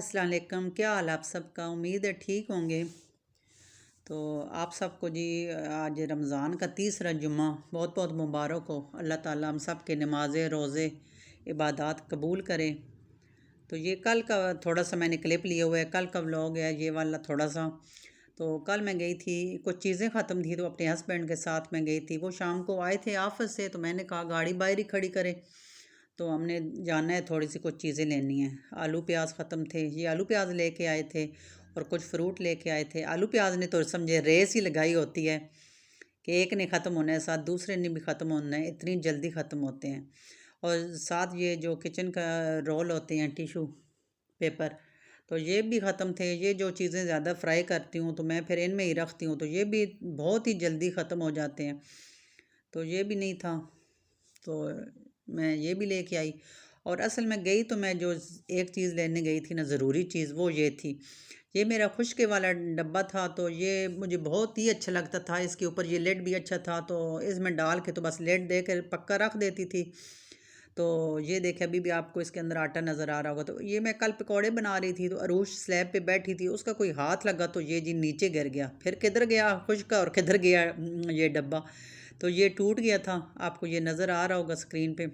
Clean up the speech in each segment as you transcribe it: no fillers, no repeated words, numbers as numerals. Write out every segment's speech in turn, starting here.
अस्सलाम वालेकुम। क्या हाल आप सबका? उम्मीद है ठीक होंगे। तो आप सबको जी आज रमज़ान का तीसरा जुम्मा बहुत बहुत मुबारक हो। अल्लाह ताला हम सब के नमाज़ें रोज़े इबादत कबूल करें। तो ये कल का थोड़ा सा मैंने क्लिप लिया हुआ है, कल का व्लॉग है ये वाला थोड़ा सा। तो कल मैं गई थी, कुछ चीज़ें ख़त्म थी तो अपने हस्बैंड के साथ मैं गई थी। वो शाम को आए थे ऑफिस से, तो मैंने कहा गाड़ी बाहर ही खड़ी करें। तो हमने जाना है, थोड़ी सी कुछ चीज़ें लेनी है। आलू प्याज ख़त्म थे, ये आलू प्याज लेके आए थे और कुछ फ्रूट लेके आए थे। आलू प्याज ने तो समझे रेस ही लगाई होती है कि एक ने ख़त्म होना है साथ दूसरे ने भी ख़त्म होना है, इतनी जल्दी ख़त्म होते हैं। और साथ ये जो किचन का रोल होते हैं टिशू पेपर, तो ये भी ख़त्म थे। ये जो चीज़ें ज़्यादा फ्राई करती हूँ तो मैं फिर इनमें ही रखती हूँ, तो ये भी बहुत ही जल्दी ख़त्म हो जाते हैं। तो ये भी नहीं था, तो मैं ये भी लेके आई। और असल में गई तो मैं जो एक चीज़ लेने गई थी ना, ज़रूरी चीज़, वो ये थी। ये मेरा खुशके वाला डब्बा था, तो ये मुझे बहुत ही अच्छा लगता था। इसके ऊपर ये लेड भी अच्छा था, तो इसमें डाल के तो बस लेड दे कर पक्का रख देती थी। तो ये देखे अभी भी आपको इसके अंदर आटा नज़र आ रहा होगा। तो ये मैं कल पकौड़े बना रही थी, तो अरूश स्लैब पे बैठी थी, उसका कोई हाथ लगा तो ये जी नीचे गिर गया। फिर किधर गया खुश का और किधर गया ये डब्बा, तो ये टूट गया था। आपको ये नज़र आ रहा होगा स्क्रीन पे।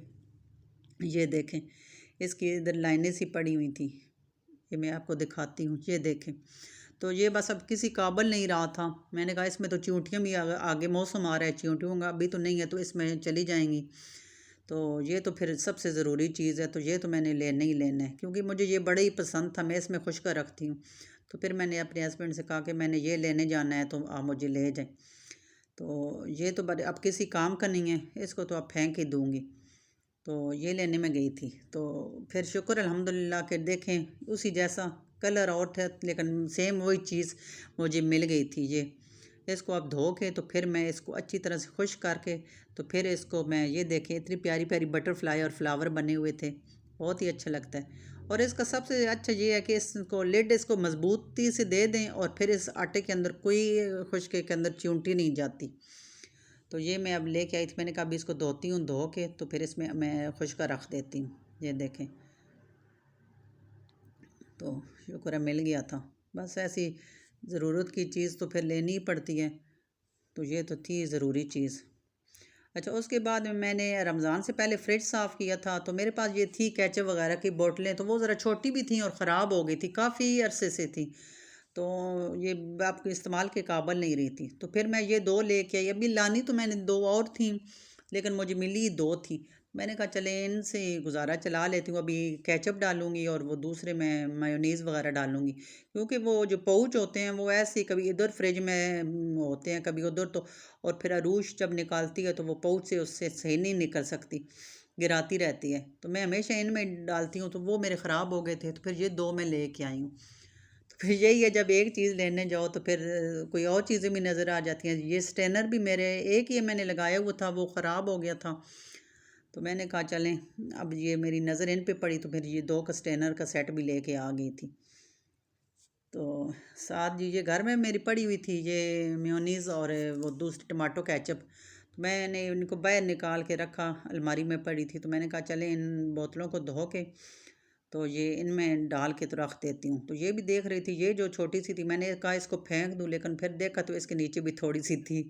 ये देखें, इसकी इधर लाइनें सी पड़ी हुई थी, ये मैं आपको दिखाती हूँ। ये देखें, तो ये बस अब किसी काबिल नहीं रहा था। मैंने कहा इसमें तो चींटियाँ भी आगे मौसम आ रहा है, चींटियों का अभी तो नहीं है, तो इसमें चली जाएंगी। तो ये तो फिर सबसे ज़रूरी चीज़ है, तो ये तो मैंने लेना ही लेना है, क्योंकि मुझे ये बड़ा ही पसंद था। मैं इसमें खुश कर रखती हूँ। तो फिर मैंने अपने हस्बैंड से कहा कि मैंने ये लेने जाना है, तो आप मुझे ले जाएं। तो ये तो बड़े अब किसी काम का नहीं है, इसको तो आप फेंक ही दूँगी। तो ये लेने में गई थी, तो फिर शुक्र अल्हम्दुलिल्लाह के देखें उसी जैसा कलर और था, लेकिन सेम वही चीज़ मुझे मिल गई थी। ये इसको आप धो के, तो फिर मैं इसको अच्छी तरह से खुश करके, तो फिर इसको मैं, ये देखें इतनी प्यारी प्यारी बटरफ्लाई और फ्लावर बने हुए थे, बहुत ही अच्छा लगता है। और इसका सबसे अच्छा ये है कि इसको लिड इसको मजबूती से दे दें, और फिर इस आटे के अंदर कोई खुशके के अंदर चींटी नहीं जाती। तो ये मैं अब लेके आई थी, मैंने कहा अभी इसको धोती हूँ, धो के तो फिर इसमें मैं खुशका रख देती हूँ। ये देखें, तो शुक्र है मिल गया था। बस ऐसी ज़रूरत की चीज़ तो फिर लेनी ही पड़ती है, तो ये तो थी ज़रूरी चीज़। अच्छा, उसके बाद में मैंने रमज़ान से पहले फ्रिज साफ़ किया था, तो मेरे पास ये थी केचप वगैरह की बोतलें, तो वो ज़रा छोटी भी थी और ख़राब हो गई थी, काफ़ी अरसे से थी। तो ये आपको इस्तेमाल के काबिल नहीं रही थी, तो फिर मैं ये दो लेके आई। अभी लानी तो मैंने दो और थी, लेकिन मुझे मिली दो थी। मैंने कहा चले इनसे गुजारा चला लेती हूँ। अभी केचप डालूंगी और वो दूसरे में मायोनीज़ वगैरह डालूंगी, क्योंकि वो जो पाउच होते हैं वो ऐसे ही कभी इधर फ्रिज में होते हैं, कभी उधर। तो और फिर अरूश जब निकालती है तो वो पाउच से उससे सही नहीं निकल सकती, गिराती रहती है। तो मैं हमेशा इनमें डालती हूँ, तो वो मेरे ख़राब हो गए थे, तो फिर ये दो मैं लेके आई हूँ। तो फिर यही है, जब एक चीज़ लेने जाओ तो फिर कोई और चीज़ें भी नज़र आ जाती हैं। ये स्टेनर भी मेरे एक ये मैंने लगाया हुआ था, वो ख़राब हो गया था। तो मैंने कहा चलें, अब ये मेरी नज़र इन पे पड़ी, तो फिर ये दो का स्टेनर का सेट भी लेके आ गई थी। तो साथ जी ये घर में मेरी पड़ी हुई थी, ये मेयोनीज़ और वो दूसरी टमाटो केचप। तो मैंने इनको बाहर निकाल के रखा, अलमारी में पड़ी थी। तो मैंने कहा चलें इन बोतलों को धो के, तो ये इनमें डाल के तो रख देती हूँ। तो ये भी देख रही थी, ये जो छोटी सी थी, मैंने कहा इसको फेंक दूँ, लेकिन फिर देखा तो इसके नीचे भी थोड़ी सी थी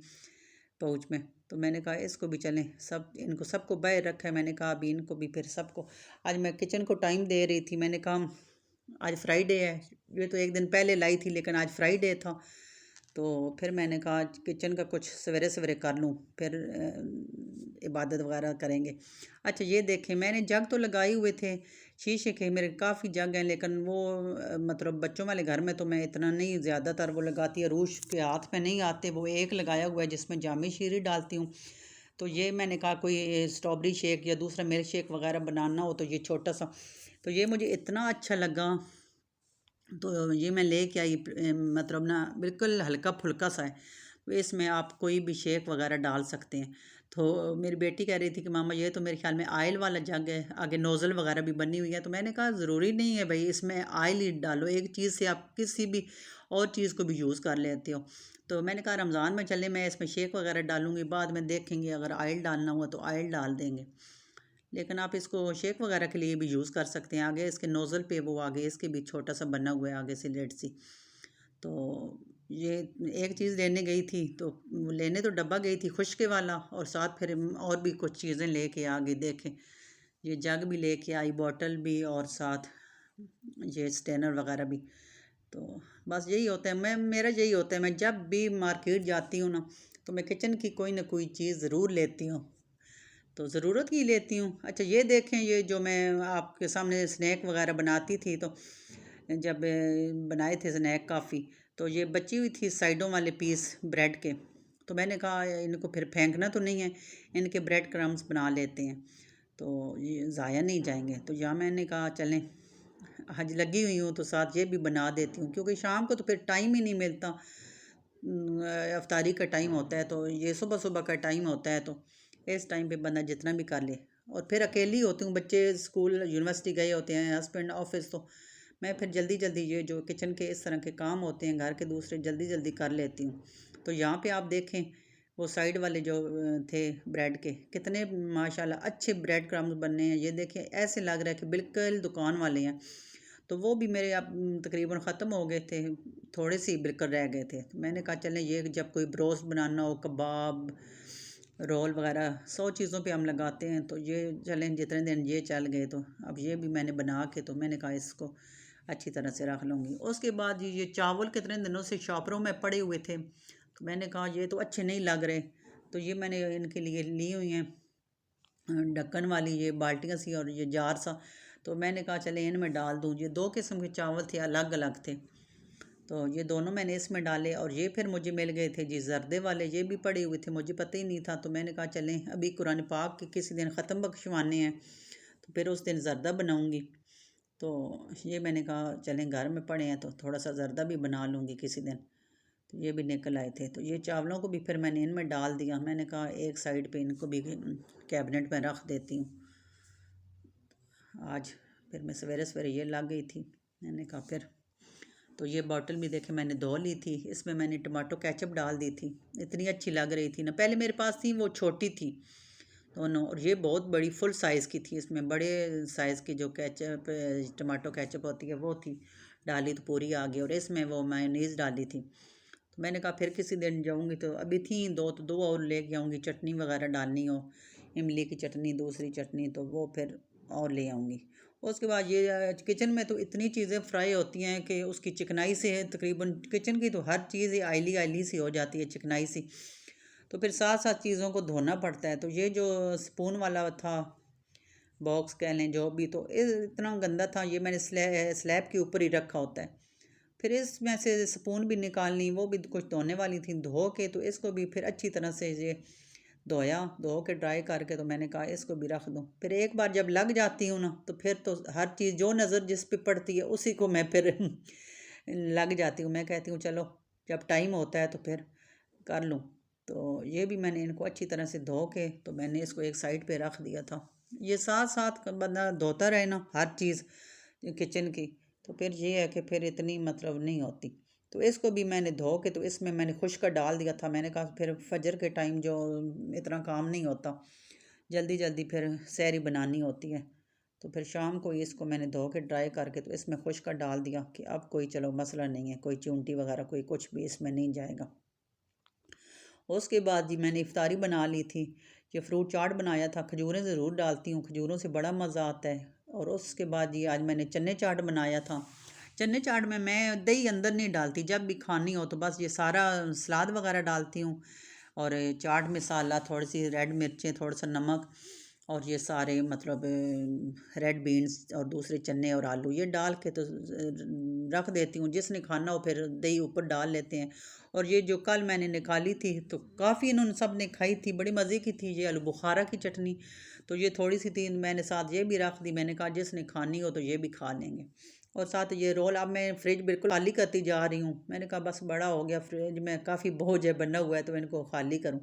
पाउच में। तो मैंने कहा इसको भी चलें, सब इनको सबको बाहर रखा है। मैंने कहा अभी इनको भी फिर सबको, आज मैं किचन को टाइम दे रही थी। मैंने कहा आज फ्राइडे है, ये तो एक दिन पहले लाई थी, लेकिन आज फ्राइडे था। तो फिर मैंने कहा आज किचन का कुछ सवेरे सवेरे कर लूँ, फिर इबादत वगैरह करेंगे। अच्छा, ये देखें मैंने जग तो लगाए हुए थे शीशे के, मेरे काफ़ी जग हैं, लेकिन वो मतलब बच्चों वाले घर में तो मैं इतना नहीं, ज़्यादातर वो लगाती है, रूश के हाथ में नहीं आते। वो एक लगाया हुआ है जिसमें जामी शीरी डालती हूँ। तो ये मैंने कहा कोई स्ट्रॉबेरी शेक या दूसरा मिल्क शेक वगैरह बनाना हो, तो ये छोटा सा, तो ये मुझे इतना अच्छा लगा, तो ये मैं लेके आई। मतलब ना बिल्कुल हल्का फुल्का सा है, तो इसमें आप कोई भी शेक वगैरह डाल सकते हैं। तो मेरी बेटी कह रही थी कि मामा ये तो मेरे ख्याल में आयल वाला जग है, आगे नोज़ल वगैरह भी बनी हुई है। तो मैंने कहा ज़रूरी नहीं है भाई इसमें आयल ही डालो, एक चीज़ से आप किसी भी और चीज़ को भी यूज़ कर लेते हो। तो मैंने कहा रमज़ान में चले, मैं इसमें शेक वगैरह डालूंगी, बाद में देखेंगे अगर आयल डालना हुआ तो आयल डाल देंगे। लेकिन आप इसको शेक वगैरह के लिए भी यूज़ कर सकते हैं। आगे इसके नोज़ल पे वो आगे इसके भी छोटा सा बना हुआ है आगे से लेड सी। तो ये एक चीज़ लेने गई थी, तो लेने तो डब्बा गई थी खुश्के वाला, और साथ फिर और भी कुछ चीज़ें लेके आ गई। देखें, ये जग भी लेके आई, बॉटल भी, और साथ ये स्टेनर वगैरह भी। तो बस यही होता है, मेरा यही होता है, मैं जब भी मार्केट जाती हूँ ना, तो मैं किचन की कोई ना कोई चीज़ ज़रूर लेती हूँ। तो ज़रूरत की लेती हूँ। अच्छा ये देखें, ये जो मैं आपके सामने स्नैक वगैरह बनाती थी, तो जब बनाए थे स्नैक काफ़ी, तो ये बची हुई थी साइडों वाले पीस ब्रेड के। तो मैंने कहा इनको फिर फेंकना तो नहीं है, इनके ब्रेड क्रम्स बना लेते हैं, तो ये ज़ाया नहीं जाएंगे। तो या मैंने कहा चलें, आज लगी हुई हूँ तो साथ ये भी बना देती हूँ, क्योंकि शाम को तो फिर टाइम ही नहीं मिलता। अफ्तारी का टाइम होता है, तो ये सुबह सुबह का टाइम होता है, तो इस टाइम पे बंदा जितना भी कर ले। और फिर अकेली होती हूँ, बच्चे स्कूल यूनिवर्सिटी गए होते हैं, हस्बैंड ऑफिस, तो मैं फिर जल्दी जल्दी ये जो किचन के इस तरह के काम होते हैं घर के दूसरे, जल्दी जल्दी कर लेती हूँ। तो यहाँ पे आप देखें, वो साइड वाले जो थे ब्रेड के, कितने माशाल्लाह अच्छे ब्रेड क्रम्स बनने हैं। ये देखें, ऐसे लग रहा है कि बिल्कुल दुकान वाले हैं। तो वो भी मेरे अब तकरीबन ख़त्म हो गए थे, थोड़े से ही बिल्कुल रह गए थे। तो मैंने कहा चलें, ये जब कोई ब्रोस्ट बनाना हो, कबाब, रोल वगैरह 100 चीज़ों पे हम लगाते हैं, तो ये चलें, जितने दिन ये चल गए, तो अब ये भी मैंने बना के, तो मैंने कहा इसको अच्छी तरह से रख लूँगी। उसके बाद ये चावल कितने दिनों से शॉपरों में पड़े हुए थे, तो मैंने कहा ये तो अच्छे नहीं लग रहे, तो ये मैंने इनके लिए ली हुई हैं ढक्कन वाली ये बाल्टियाँ सी और ये जार सा। तो मैंने कहा चले इनमें डाल दूँ। ये दो किस्म के चावल थे, अलग अलग थे, तो ये दोनों मैंने इसमें डाले। और ये फिर मुझे मिल गए थे जी जर्दे वाले, ये भी पड़े हुए थे, मुझे पता ही नहीं था। तो मैंने कहा चलें, अभी कुरान पाक के किसी दिन ख़त्म बख्शवाने हैं, तो फिर उस दिन जर्दा बनाऊँगी। तो ये मैंने कहा चलें, घर में पड़े हैं तो थोड़ा सा जर्दा भी बना लूँगी किसी दिन। तो ये भी निकल आए थे, तो ये चावलों को भी फिर मैंने इनमें डाल दिया। मैंने कहा एक साइड पे इनको भी कैबिनेट में रख देती हूँ। आज फिर मैं सवेरे सवेरे ये लग गई थी, मैंने कहा फिर। तो ये बॉटल भी देखे मैंने धो ली थी, इसमें मैंने टमाटो केचप डाल दी थी, इतनी अच्छी लग रही थी ना। पहले मेरे पास थी वो छोटी थी दोनों, और ये बहुत बड़ी फुल साइज़ की थी, इसमें बड़े साइज़ की जो केचप टमाटो केचप होती है वो थी, डाली तो पूरी आ गई। और इसमें वो मायोनीज़ डाली थी। तो मैंने कहा फिर किसी दिन जाऊँगी, तो अभी थी दो, तो दो और लेके आऊँगी, चटनी वगैरह डालनी हो, इमली की चटनी, दूसरी चटनी, तो वो फिर और ले आऊँगी। उसके बाद ये किचन में तो इतनी चीज़ें फ्राई होती हैं कि उसकी चिकनाई से है, तकरीबन किचन की तो हर चीज़ ही आयली आयली सी हो जाती है, चिकनाई सी। तो फिर साथ साथ चीज़ों को धोना पड़ता है। तो ये जो स्पून वाला था, बॉक्स कह लें जो भी, तो इतना गंदा था, ये मैंने स्लैब के ऊपर ही रखा होता है। फिर इसमें से स्पून भी निकालनी, वो भी कुछ धोने वाली थी, धो के तो इसको भी फिर अच्छी तरह से ये धोया, धो के ड्राई करके, तो मैंने कहा इसको भी रख दूँ। फिर एक बार जब लग जाती हूँ ना, तो फिर तो हर चीज़ जो नज़र जिस पे पड़ती है उसी को मैं फिर लग जाती हूँ। मैं कहती हूँ चलो, जब टाइम होता है तो फिर कर लूँ। तो ये भी मैंने इनको अच्छी तरह से धो के, तो मैंने इसको एक साइड पे रख दिया था। ये साथ साथ बंदा धोता रहे ना हर चीज़ किचन की, तो फिर ये है कि फिर इतनी मतलब नहीं होती। तो इसको भी मैंने धो के, तो इसमें मैंने खुश्का डाल दिया था। मैंने कहा फिर फजर के टाइम जो इतना काम नहीं होता, जल्दी जल्दी फिर सहरी बनानी होती है, तो फिर शाम को ही इसको मैंने धो के ड्राई करके, तो इसमें खुश्का डाल दिया कि अब कोई चलो मसला नहीं है, कोई चूंटी वगैरह कोई कुछ भी इसमें नहीं जाएगा। उसके बाद जी मैंने इफ्तारी बना ली थी। ये फ्रूट चाट बनाया था, खजूरें ज़रूर डालती हूँ, खजूरों से बड़ा मज़ा आता है। और उसके बाद जी आज मैंने चने चाट बनाया था। चने चाट में मैं दही अंदर नहीं डालती, जब भी खानी हो तो बस ये सारा सलाद वगैरह डालती हूँ, और चाट मसाला, थोड़ी सी रेड मिर्चें, थोड़ा सा नमक, और ये सारे मतलब रेड बीन्स और दूसरे चने और आलू ये डाल के तो रख देती हूँ। जिसने खाना हो फिर दही ऊपर डाल लेते हैं। और ये जो कल मैंने निकाली थी, तो काफ़ी इन्होंने सब ने खाई थी, बड़ी मज़े की थी ये आलू बुखारा की चटनी। तो ये थोड़ी सी थी, मैंने साथ ये भी रख दी। मैंने कहा जिसने खानी हो तो ये भी खा लेंगे। और साथ ये रोल, अब मैं फ्रिज बिल्कुल खाली करती जा रही हूँ। मैंने कहा बस बड़ा हो गया फ्रिज में, काफ़ी बोझ है बना हुआ है, तो इनको खाली करूँ।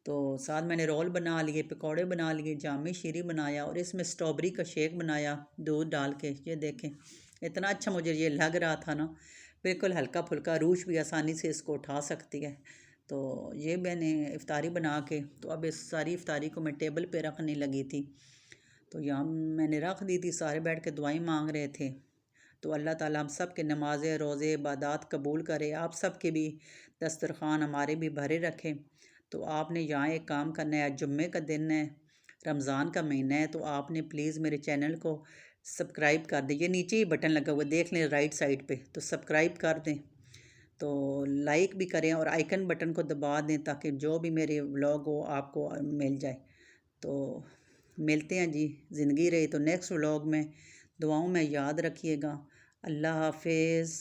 तो साथ मैंने रोल बना लिए, पकौड़े बना लिए, जामी शीरी बनाया, और इसमें स्ट्रॉबेरी का शेक बनाया दूध डाल के। ये देखें, इतना अच्छा मुझे ये लग रहा था ना, बिल्कुल हल्का फुल्का, रूश भी आसानी से इसको उठा सकती है। तो ये मैंने इफ़्तारी बना के, तो अब इस सारी इफ़्तारी को मैं टेबल पे रखने लगी थी। तो यहाँ मैंने रख दी थी, सारे बैठ के दुआएं मांग रहे थे। तो अल्लाह ताला हम सब के नमाज़ें रोज़े इबादत कबूल करे, आप सब के भी दस्तरख़्वान हमारे भी भरे रखे। तो आपने यहाँ एक काम करना है, आज जुम्मे का दिन है, रमज़ान का महीना है, तो आपने प्लीज़ मेरे चैनल को सब्सक्राइब कर दें। ये नीचे ही बटन लगा हुआ देख लें राइट साइड पे, तो सब्सक्राइब कर दें, तो लाइक भी करें और आइकन बटन को दबा दें ताकि जो भी मेरे व्लॉग हो आपको मिल जाए। तो मिलते हैं जी, ज़िंदगी रही तो नेक्स्ट व्लॉग में। दुआओं में याद रखिएगा। अल्लाह हाफिज़।